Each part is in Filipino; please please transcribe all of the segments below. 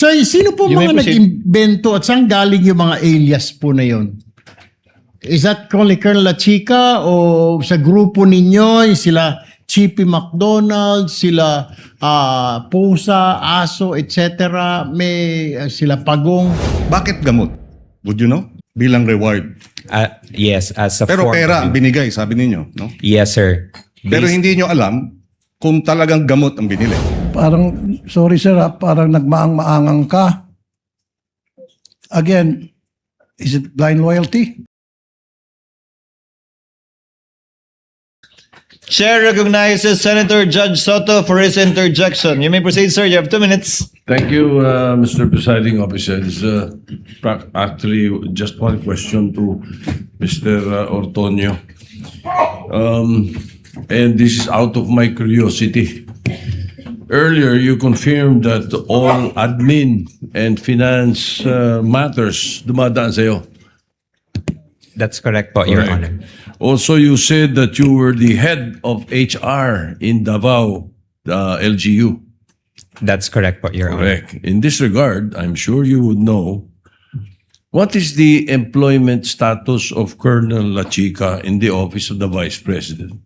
So, sino po You may mga proceed. nag-invento at saan galing yung mga alias po na yun? Is that Colonel La Chica o sa grupo ninyo, sila Chippy McDonald, sila Pusa, Aso, etc. May sila Pagong. Bakit gamot? Would you know? Bilang reward. Yes, as a Pero form pera of- ang binigay, sabi ninyo. No? Yes, sir. Pero hindi nyo alam kung talagang gamot ang binili. Parang, sorry sir, parang nagmaang-maangang ka. Again, is it blind loyalty? Chair recognizes Senator Judge Soto for his interjection. You may proceed, sir. You have 2 minutes. Thank you, Mr. Presiding Officer. It's actually just one question to Mr. Ortonio. And this is out of my curiosity. Earlier, you confirmed that all admin and finance matters dumadaan sa'yo. That's correct po, Your Correct. Honor. Also, you said that you were the head of HR in Davao, LGU. That's correct po, Your Honor. Correct. In this regard, I'm sure you would know, what is the employment status of Colonel La Chica in the office of the Vice President?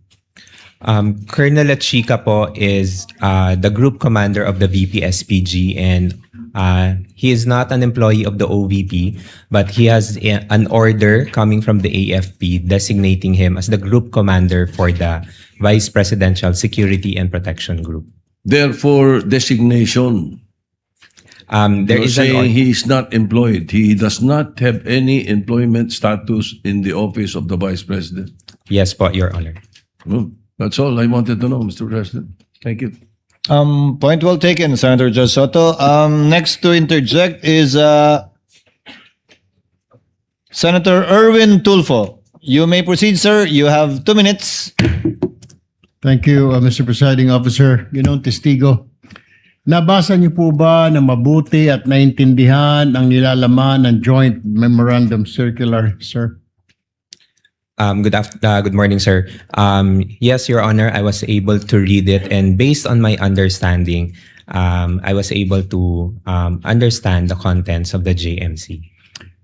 Colonel La Chica po is the group commander of the VP-SPG, and he is not an employee of the OVP, but he has an order coming from the AFP designating him as the group commander for the Vice Presidential Security and Protection Group. Therefore, designation. There You're is an saying he is not employed. He does not have any employment status in the office of the Vice President. Yes po, Your Honor. That's all I wanted to know, Mr. President. Thank you. Point well taken, Senator Judge Soto. Next to interject is Senator Erwin Tulfo. You may proceed, sir. You have 2 minutes. Thank you, Mr. Presiding Officer. Testigo. Nabasa niyo po ba na mabuti at naintindihan ang nilalaman ng Joint Memorandum Circular, sir? Good morning, sir. Yes, Your Honor, I was able to read it, and based on my understanding, I was able to understand the contents of the JMC.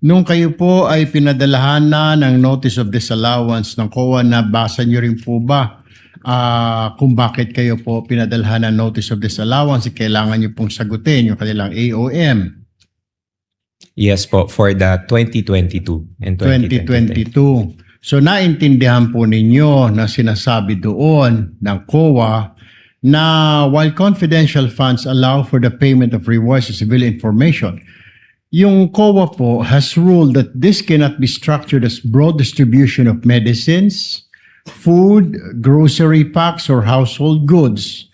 Nung kayo po ay pinadalahan na ng Notice of Disallowance ng COA, nabasa niyo rin po ba kung bakit kayo po pinadalahan ng Notice of Disallowance? Kailangan niyo pong sagutin yung kanilang AOM. Yes po, for the 2022 and 2023. 2022. So naintindihan po ninyo na sinasabi doon ng COA na while confidential funds allow for the payment of rewards to civilian information, yung COA po has ruled that this cannot be structured as broad distribution of medicines, food, grocery packs, or household goods.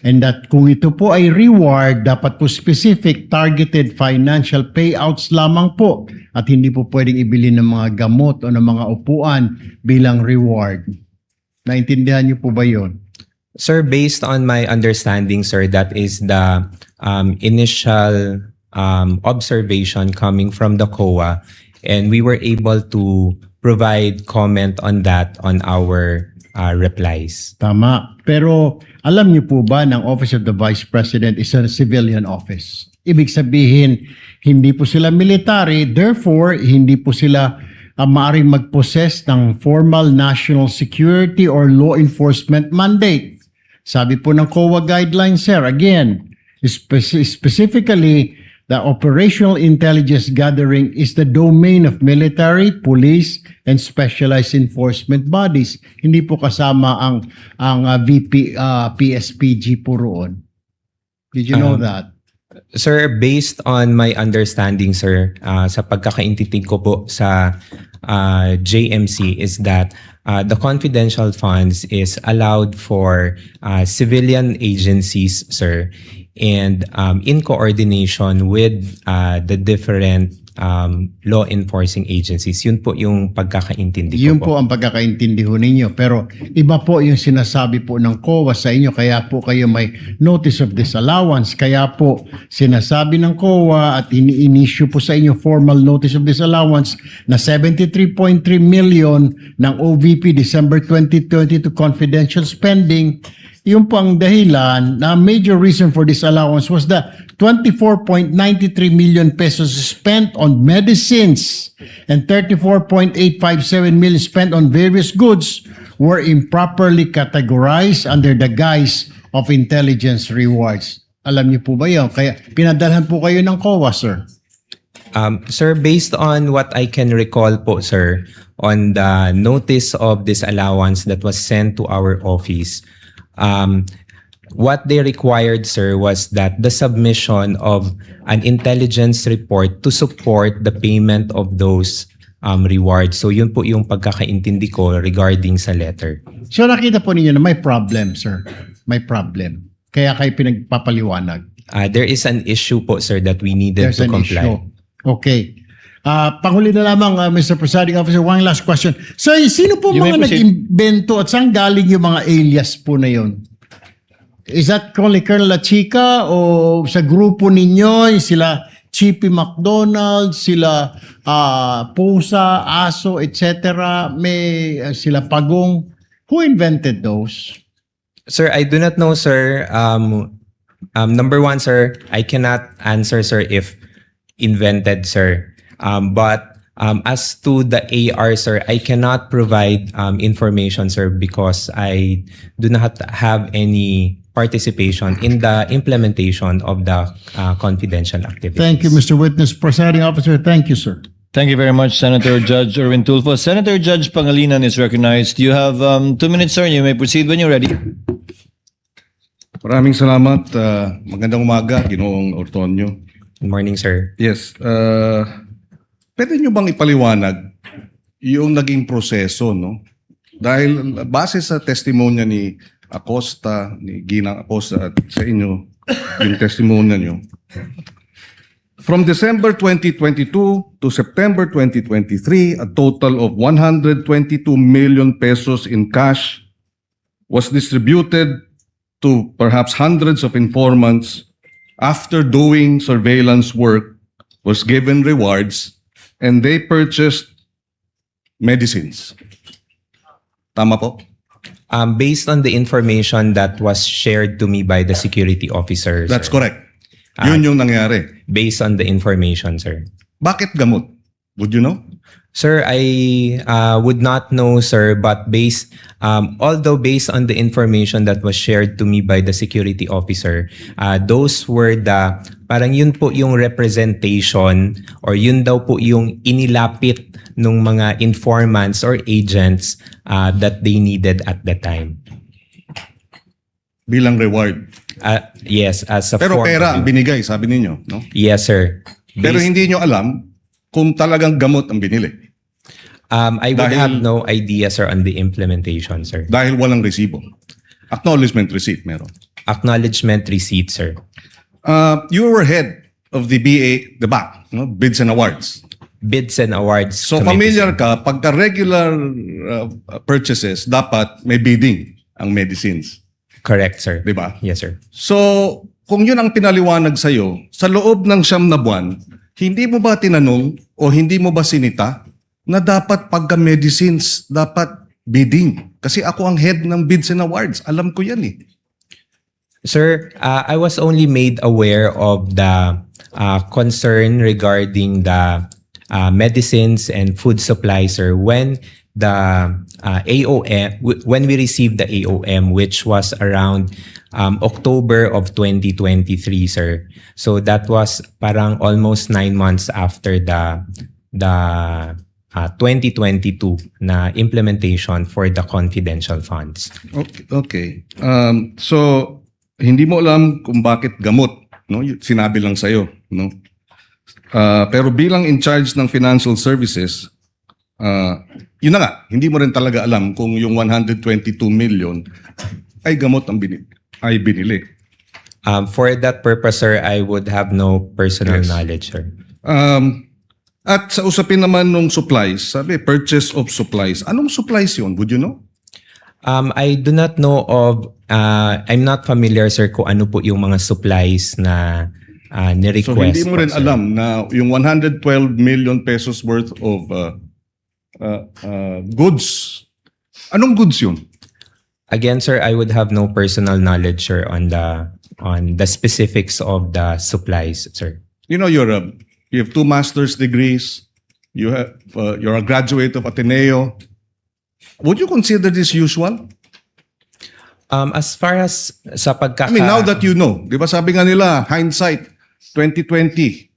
And that kung ito po ay reward, dapat po specific targeted financial payouts lamang po at hindi po pwedeng ibili ng mga gamot o ng mga upuan bilang reward. Naintindihan niyo po ba yun? Sir, based on my understanding, sir, that is the initial observation coming from the COA, and we were able to provide comment on that on our replies. Tama. Pero alam niyo po ba ng Office of the Vice President is a civilian office? Ibig sabihin, hindi po sila military, therefore, hindi po sila maaaring mag-possess ng formal national security or law enforcement mandate. Sabi po ng COA guidelines, sir, again, specifically, the operational intelligence gathering is the domain of military, police, and specialized enforcement bodies. Hindi po kasama ang VP, PSPG po roon. Did you know that? Sir, based on my understanding, sir, sa pagkakaintindi ko po sa JMC is that the confidential funds is allowed for civilian agencies, sir, and in coordination with the different law enforcing agencies. Yun po yung pagkakaintindi ko Yun po. po ang pagkakaintindi ho ninyo. Pero iba po yung sinasabi po ng COA sa inyo. Kaya po kayo may notice of disallowance. Kaya po sinasabi ng COA at ini-issue po sa inyo formal notice of disallowance na 73.3 million ng OVP December 2020 to confidential spending. Yung po ang dahilan na major reason for disallowance was the 24.93 million pesos spent on medicines and 34.857 million spent on various goods were improperly categorized under the guise of intelligence rewards. Alam niyo po ba yun? Kaya pinadalhan po kayo ng COA, sir. Sir, based on what I can recall po, sir, on the notice of disallowance that was sent to our office, what they required, sir, was that the submission of an intelligence report to support the payment of those rewards. So yun po yung pagkakaintindi ko regarding sa letter. So nakita po ninyo na may problem, sir. May problem. Kaya kayo pinagpapaliwanag. There is an issue po, sir, that we needed There's to an comply. issue. Okay. Panghuli na lamang, Mr. Presiding Officer, one last question. So, sino po You may mga proceed. nag-invento at saan galing yung mga alias po na yun? Is that only Colonel La Chica o sa grupo ninyo, sila Chippy McDonald, sila Pusa, Aso, etc. May sila Pagong. Who invented those? Sir, I do not know, sir. Number one, sir, I cannot answer, sir, if invented, sir. But as to the AR, sir, I cannot provide information, sir, because I do not have any participation in the implementation of the confidential activities. Thank you, Mr. Witness. Presiding Officer, thank you, sir. Thank you very much, Senator Judge Erwin Tulfo. Senator Judge Pangilinan is recognized. You have 2 minutes, sir. You may proceed when you're ready. Maraming salamat. Magandang umaga, Ginoong Ortonio. Good morning, sir. Yes. Pwede nyo bang ipaliwanag yung naging proseso, no? Dahil base sa testimonya ni Acosta, ni Ginang Acosta at sa inyo, yung testimonya nyo. From December 2022 to September 2023, a total of 122 million pesos in cash was distributed to perhaps hundreds of informants after doing surveillance work, was given rewards, and they purchased medicines. Tama po? Based on the information that was shared to me by the security officer, That's sir. correct. Yun yung nangyari. Based on the information, sir. Bakit gamot? Would you know? Sir, I would not know, sir, but although based on the information that was shared to me by the security officer, those were parang yun po yung representation or yun daw po yung inilapit ng mga informants or agents that they needed at the time. Bilang reward. Yes, as a Pero form pera of- ang binigay, sabi ninyo. No? Yes, sir. Pero hindi nyo alam kung talagang gamot ang binili. I would Dahil- have no idea, sir, on the implementation, sir. Dahil walang resibo. Acknowledgement receipt meron. Acknowledgement receipt, sir. You were head of the BAC, no? Bids and Awards. Bids and awards. So committee, familiar sir. ka, pagka regular purchases, dapat may bidding ang medicines. Correct, sir. Di ba? Yes, sir. So, kung yun ang pinaliwanag sa'yo, sa loob ng 9 na buwan, hindi mo ba tinanong o hindi mo ba sinita na dapat pagka medicines, dapat bidding? Kasi ako ang head ng Bids and Awards. Alam ko yan eh. Sir, I was only made aware of the concern regarding the medicines and food supplies, sir, when the AOM, when we received the AOM, which was around October of 2023, sir. So that was parang almost 9 months after the 2022 na implementation for the confidential funds. Okay. So, hindi mo alam kung bakit gamot, no? Sinabi lang sa'yo, no? Pero bilang in charge ng financial services, yun na nga, hindi mo rin talaga alam kung yung 122 million ay gamot ang binili. For that purpose, sir, I would have no personal Yes. knowledge, sir. At sa usapin naman ng supplies, sabi, purchase of supplies. Anong supplies yun? Would you know? I do not know of, I'm not familiar, sir, kung ano po yung mga supplies na So ni-request. hindi mo po, rin sir. alam na yung 112 million pesos worth of goods. Anong goods yun? Again, sir, I would have no personal knowledge, sir, on the on the specifics of the supplies, sir. You know, you have 2 master's degrees. You're a graduate of Ateneo. Would you consider this usual? As far as sa I mean, now that you know, di ba sabi nga nila, hindsight, 2020.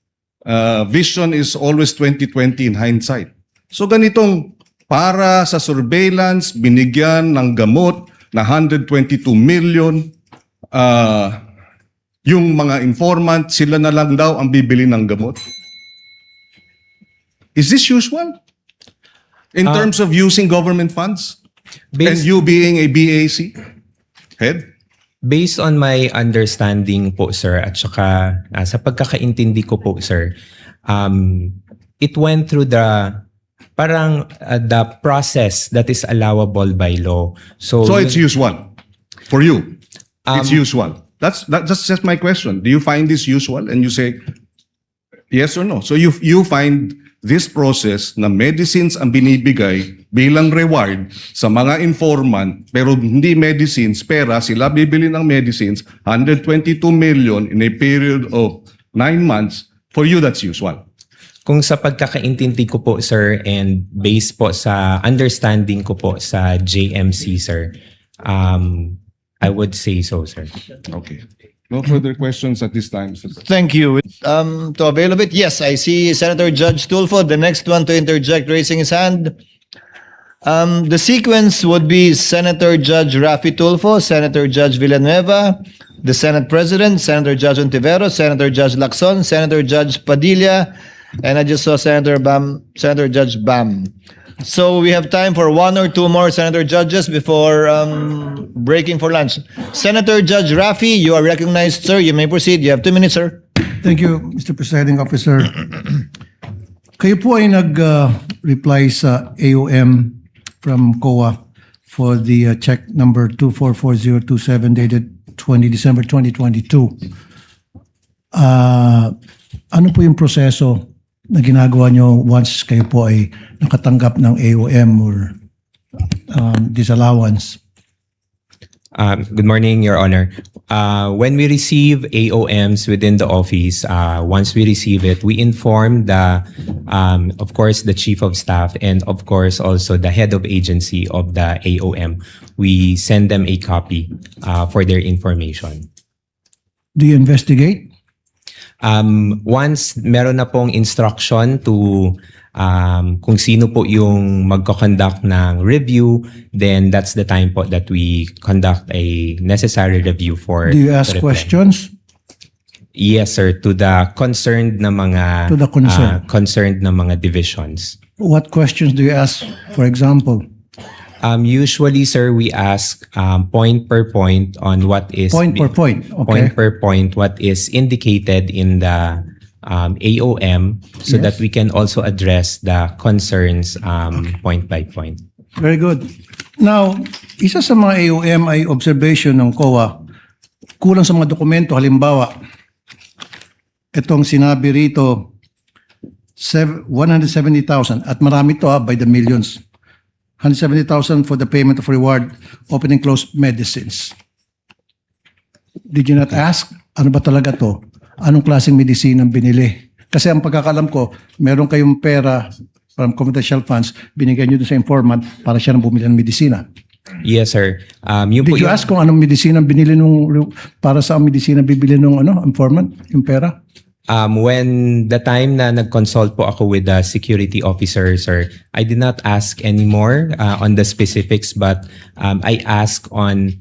Vision is always 2020 in hindsight. So ganitong para sa surveillance, binigyan ng gamot na 122 million. Yung mga informant, sila na lang daw ang bibili ng gamot. Is this usual? In terms of using government funds? And you being a BAC head? Based on my understanding po, sir, at saka sa pagkakaintindi ko po, sir, it went through the process that is allowable by law. So It's usual for you. It's usual. That's just my question. Do you find this usual? And you say yes or no. So you find this process na medicines ang binibigay bilang reward sa mga informant pero hindi medicines, pera, sila bibili ng medicines, 122 million in a period of 9 months. For you, that's usual. kung sa pagkakaintindi ko po, sir, and based po sa understanding ko po sa JMC, sir, I would say so, sir. Okay. No further questions at this time, sir. Thank you. To avail of it, yes, I see Senator Judge Tulfo, the next one to interject, raising his hand. The sequence would be Senator Judge Rafi Tulfo, Senator Judge Villanueva, the Senate President, Senator Judge Ontiveros, Senator Judge Lacson, Senator Judge Padilla, and I just saw Senator Judge Bam. So we have time for one or two more Senator Judges before breaking for lunch. Senator Judge Rafi, you are recognized, sir. You may proceed. You have 2 minutes, sir. Thank you, Mr. Presiding Officer. Kayo po ay nag-reply sa AOM from COA for the check number 244027 dated 20 December 2022. Ano po yung proseso na ginagawa nyo once kayo po ay nakatanggap ng AOM or disallowance? Good morning, Your Honor. When we receive AOMs within the office, once we receive it, we inform of course, the Chief of Staff and of course also the head of agency of the AOM. We send them a copy for their information. Do you investigate? Once meron na pong instruction to kung sino po yung magko-conduct ng review, then that's the time po that we conduct a necessary review for Do you ask the reply. questions? Yes, sir, to the concerned na mga To the concerned. concerned na mga divisions. What questions do you ask, for example? Usually, sir, we ask point per point on what is Point per point, okay. point per point what is indicated in the AOM so Yes. that we can also address the concerns point by point. Very good. Now, isa sa mga AOM ay observation ng COA, kulang sa mga dokumento. Halimbawa, itong sinabi rito, 170,000 at marami to by the millions. 170,000 for the payment of reward, open and closed medicines. Did you not ask, ano ba talaga to? Anong klaseng medicine ang binili? Kasi ang pagkakalam ko, meron kayong pera from confidential funds, binigyan nyo doon sa informant para siya nang bumili ng medisina. Yes, sir. Yun po Did you yung- ask kung anong medisina ang binili para sa medisina bibili nung informant, yung pera? When the time na nag-consult po ako with the security officer, sir, I did not ask anymore on the specifics, but I asked on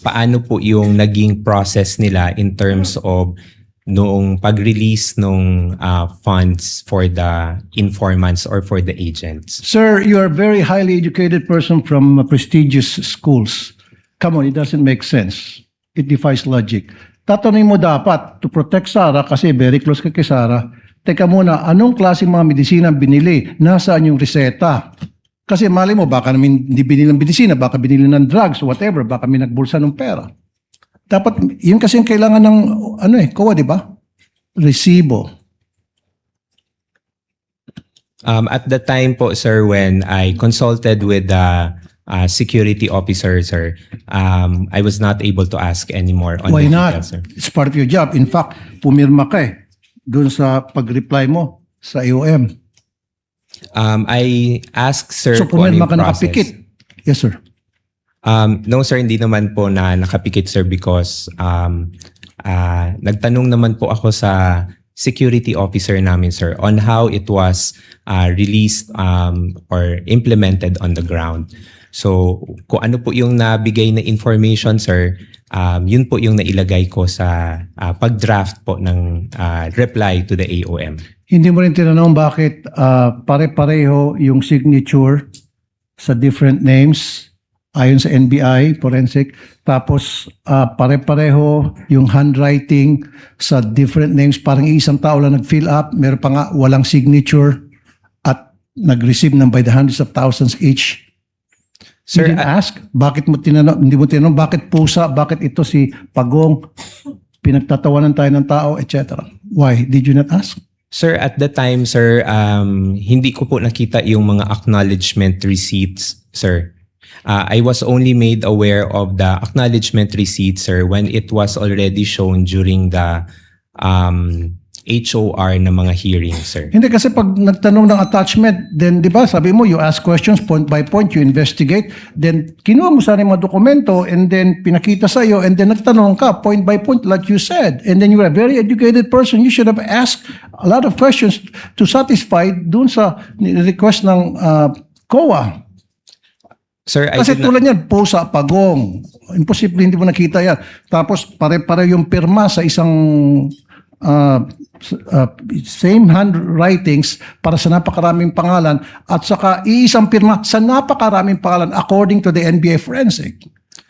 paano po yung naging process nila in terms of noong pag-release nung funds for the informants or for the agents. Sir, you are a very highly educated person from prestigious schools. Come on, it doesn't make sense. It defies logic. Tatanungin mo dapat to protect Sarah kasi very close ka kay Sarah. Teka muna, anong klaseng mga medisina binili? Nasaan yung reseta? Kasi mali mo, baka namin hindi binili ng medisina, baka binili ng drugs, whatever, baka may nagbulsa ng pera. Dapat, yun kasi yung kailangan ng, COA, di ba? Resibo. At the time po, sir, when I consulted with the security officer, sir, I was not able to ask anymore on Why the not? details, sir. It's part of your job. In fact, pumirma ka doon sa pag-reply mo sa AOM. I asked, sir, So kung ano pumirma yung ka process. nakapikit. Yes, sir. No, sir, hindi naman po na nakapikit, sir, because nagtanong naman po ako sa security officer namin, sir, on how it was released or implemented on the ground. So, kung ano po yung nabigay na information, sir, yun po yung nailagay ko sa pag-draft po ng reply to the AOM. Hindi mo rin tinanong bakit pare-pareho yung signature sa different names ayon sa NBI, forensic, tapos pare-pareho yung handwriting sa different names, parang isang tao lang nag-fill up, meron pa nga walang signature at nag-receive ng by the hundreds of thousands each. Sir, You didn't ask, bakit mo tinanong, hindi mo tinanong, bakit pusa, bakit ito si Pagong, pinagtatawanan tayo ng tao, etc. Why? Did you not ask? Sir, at the time, sir, hindi ko po nakita yung mga acknowledgement receipts, sir. I was only made aware of the acknowledgement receipt, sir, when it was already shown during the HOR na mga hearings, sir. Hindi kasi pag nagtanong ng attachment, then di ba sabi mo you ask questions point by point, you investigate, then kinuha mo sana yung mga dokumento and then pinakita sa iyo and then nagtanong ka point by point like you said. And then you are a very educated person, you should have asked a lot of questions to satisfy dun sa request ng COA. Sir, I Kasi did not- tulad yan, pusa, Pagong. Imposible hindi mo nakita yan. Tapos pare-pare yung pirma sa isang same handwritings para sa napakaraming pangalan at saka iisang pirma sa napakaraming pangalan according to the NBA forensic.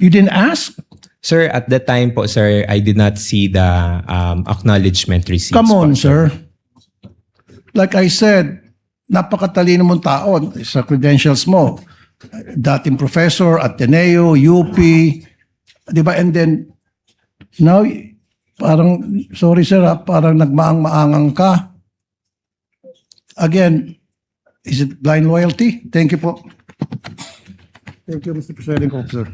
You didn't ask? Sir, at the time po, sir, I did not see the acknowledgement receipts. Come on, po, sir. Like I said, napakatalino mong tao sa credentials mo. Dating professor, Ateneo, UP, di ba? And then, now, parang, sorry sir, parang nagmaang-maangang ka. Again, is it blind loyalty? Thank you po. Thank you, Mr. Presiding Officer.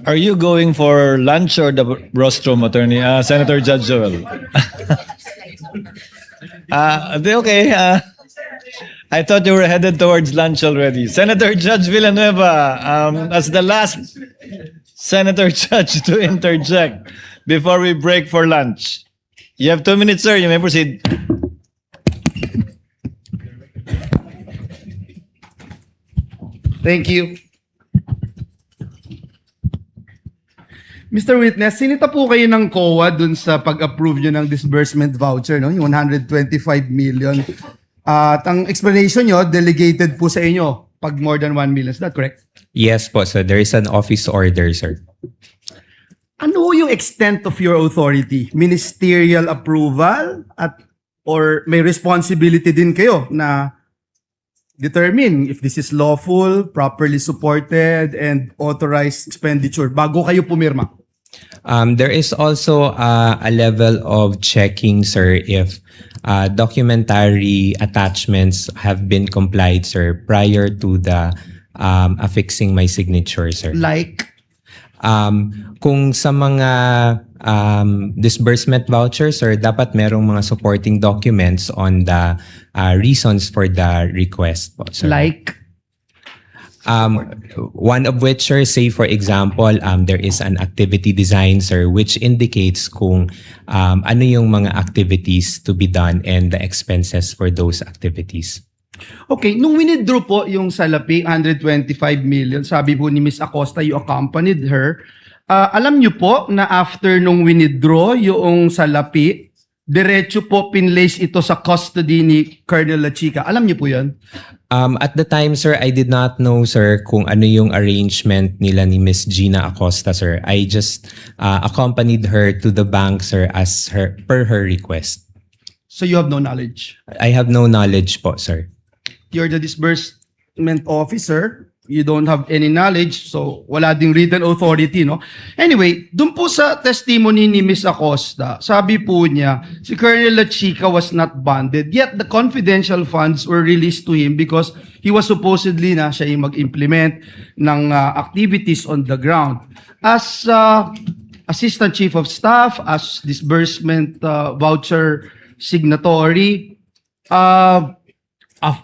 Are you going for lunch or the rostrum, Attorney Senator Judge Joel? Okay. I thought you were headed towards lunch already. Senator Judge Villanueva, as the last Senator Judge to interject before we break for lunch. You have 2 minutes, sir. You may proceed. Thank you. Mr. Witness, sinita po kayo ng COA dun sa pag-approve nyo ng disbursement voucher, no? Yung 125 million. At ang explanation nyo, delegated po sa inyo pag more than 1 million. Is that correct? Yes po, sir. There is an office order, sir. Ano yung extent of your authority? Ministerial approval at or may responsibility din kayo na determine if this is lawful, properly supported, and authorized expenditure bago kayo pumirma? There is also a level of checking, sir, if documentary attachments have been complied, sir, prior to the affixing my signature, sir. Like, Kung sa mga disbursement vouchers, sir, dapat merong mga supporting documents on the reasons for the request po, sir. like, One of which, sir, say for example, there is an activity design, sir, which indicates kung ano yung mga activities to be done and the expenses for those activities. okay, nung winidraw po yung salapi, 125 million, sabi po ni Miss Acosta, you accompanied her. Alam niyo po na after nung winidraw yung salapi, diretso po pinlace ito sa custody ni Colonel Lachica. Alam niyo po yun? At the time, sir, I did not know, sir, kung ano yung arrangement nila ni Miss Gina Acosta, sir. I just accompanied her to the bank, sir, as per her request. So you have no knowledge. I have no knowledge po, sir. You're the disbursement officer. you don't have any knowledge, so wala ding written authority, no? Anyway, dun po sa testimony ni Ms. Acosta, sabi po niya, si Colonel Lachica was not bonded, yet the confidential funds were released to him because he was supposedly na siya yung mag-implement ng activities on the ground. As Assistant Chief of Staff, as disbursement voucher signatory,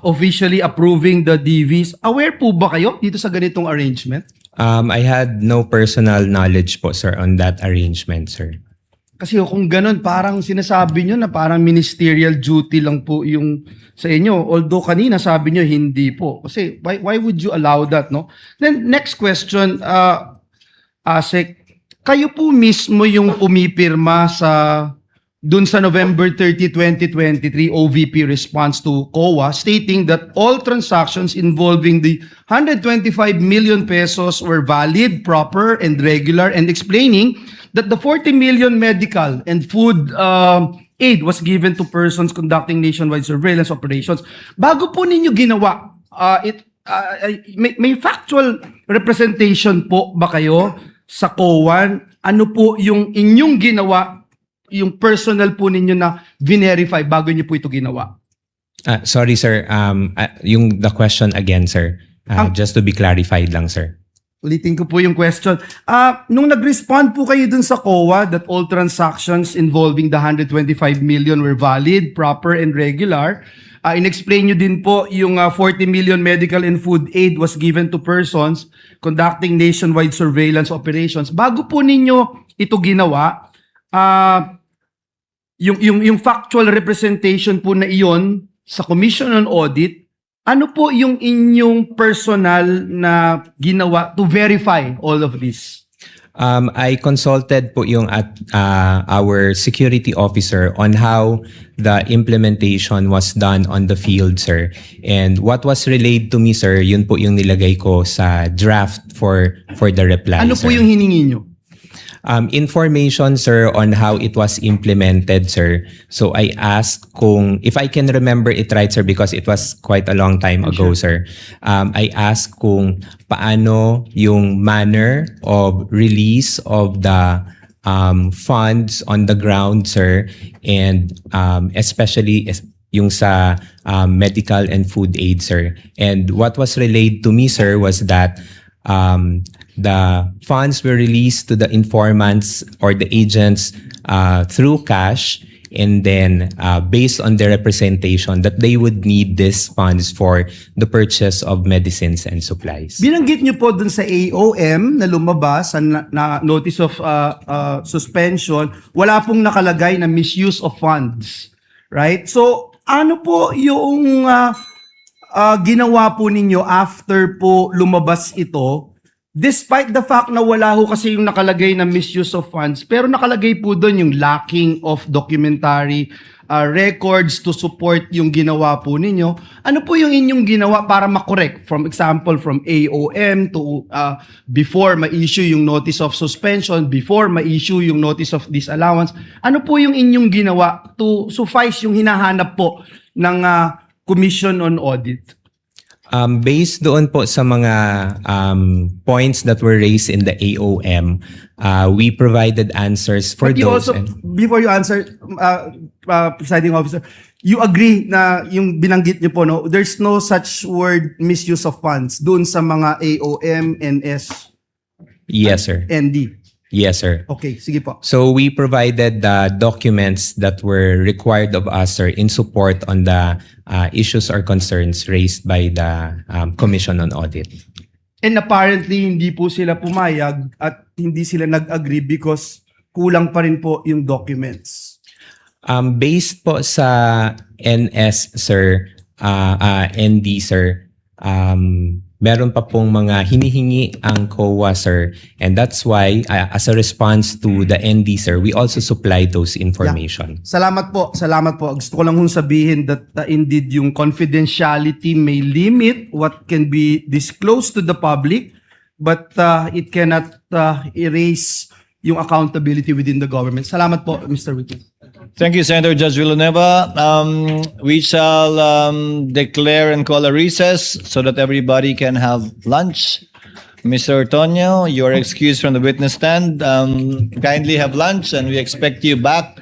officially approving the DVs. Aware po ba kayo dito sa ganitong arrangement? I had no personal knowledge po, sir, on that arrangement, sir. Kasi kung ganun, parang sinasabi nyo na parang ministerial duty lang po yung sa inyo. Although kanina sabi nyo hindi po. Kasi why would you allow that, no? Then next question, Asek, kayo po mismo yung pumipirma dun sa November 30, 2023 OVP response to COA stating that all transactions involving the 125 million pesos were valid, proper, and regular, and explaining that the 40 million medical and food aid was given to persons conducting nationwide surveillance operations. Bago po ninyo ginawa, may factual representation po ba kayo sa COA? Ano po yung inyong ginawa, yung personal po ninyo na verify bago niyo po ito ginawa? Sorry, sir. The question again, sir. Just to be clarified lang, sir. Ulitin ko po yung question. Nung nag-respond po kayo dun sa COA that all transactions involving the 125 million were valid, proper, and regular, in-explain nyo din po yung 40 million medical and food aid was given to persons conducting nationwide surveillance operations. Bago po ninyo ito ginawa, yung factual representation po na iyon sa Commission on Audit, ano po yung inyong personal na ginawa to verify all of this? I consulted po yung our security officer on how the implementation was done on the field, sir. And what was relayed to me, sir, yun po yung nilagay ko sa draft for the reply, Ano sir. po yung hiningi nyo? Information, sir, on how it was implemented, sir. So I asked if I can remember it right, sir, because it was quite a long time ago, sir. I asked kung paano yung manner of release of the funds on the ground, sir, and especially yung sa medical and food aid, sir. And what was relayed to me, sir, was that the funds were released to the informants or the agents through cash, and then based on their representation that they would need these funds for the purchase of medicines and supplies. Binanggit nyo po dun sa AOM na lumabas na notice of suspension, wala pong nakalagay na misuse of funds. Right? So, ano po yung ginawa po ninyo after po lumabas ito? Despite the fact na wala ho kasi yung nakalagay na misuse of funds, pero nakalagay po doon yung lacking of documentary records to support yung ginawa po ninyo. Ano po yung inyong ginawa para makorek? From example, from AOM to before ma-issue yung notice of suspension, before ma-issue yung notice of disallowance. Ano po yung inyong ginawa to suffice yung hinahanap po ng Commission on Audit? Based doon po sa mga points that were raised in the AOM, we provided answers for But you those. also, before you answer, presiding officer, you agree na yung binanggit niyo po, no, there's no such word misuse of funds doon sa mga AOM, NS, Yes, sir. ND. Yes, sir. Okay, sige po. So we provided the documents that were required of us, sir, in support on the issues or concerns raised by the Commission on Audit. And apparently, hindi po sila pumayag at hindi sila nag-agree because kulang pa rin po yung documents. Based po sa NS, sir, ND, sir, meron pa pong mga hinihingi ang COA, sir. And that's why, as a response to the ND, sir, we also supply those information. Salamat po, salamat po. Gusto ko lang hong sabihin that indeed yung confidentiality may limit what can be disclosed to the public, but it cannot erase yung accountability within the government. Salamat po, Mr. Witness. Thank you, Senator Judge Villanueva. We shall declare and call a recess so that everybody can have lunch. Mr. Ortonio, you are excused from the witness stand. Kindly have lunch, and we expect you back.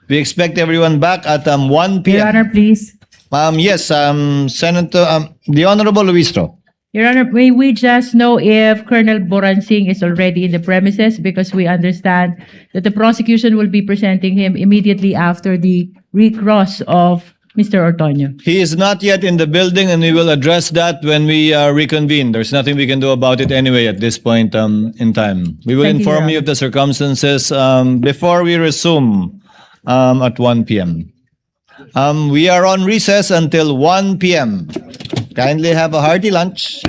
We expect everyone back at 1 Your p.m. Honor, please. Yes, Senator, the Honorable Luistro. Your Honor, may we just know if Colonel Boransing is already in the premises, because we understand that the prosecution will be presenting him immediately after the recross of Mr. Ortonio. He is not yet in the building, and we will address that when we reconvene. There's nothing we can do about it anyway at this point in time. We will Thank you, inform Your you of the circumstances before we resume at 1 p.m. We are on recess until 1 p.m. Kindly have a hearty lunch.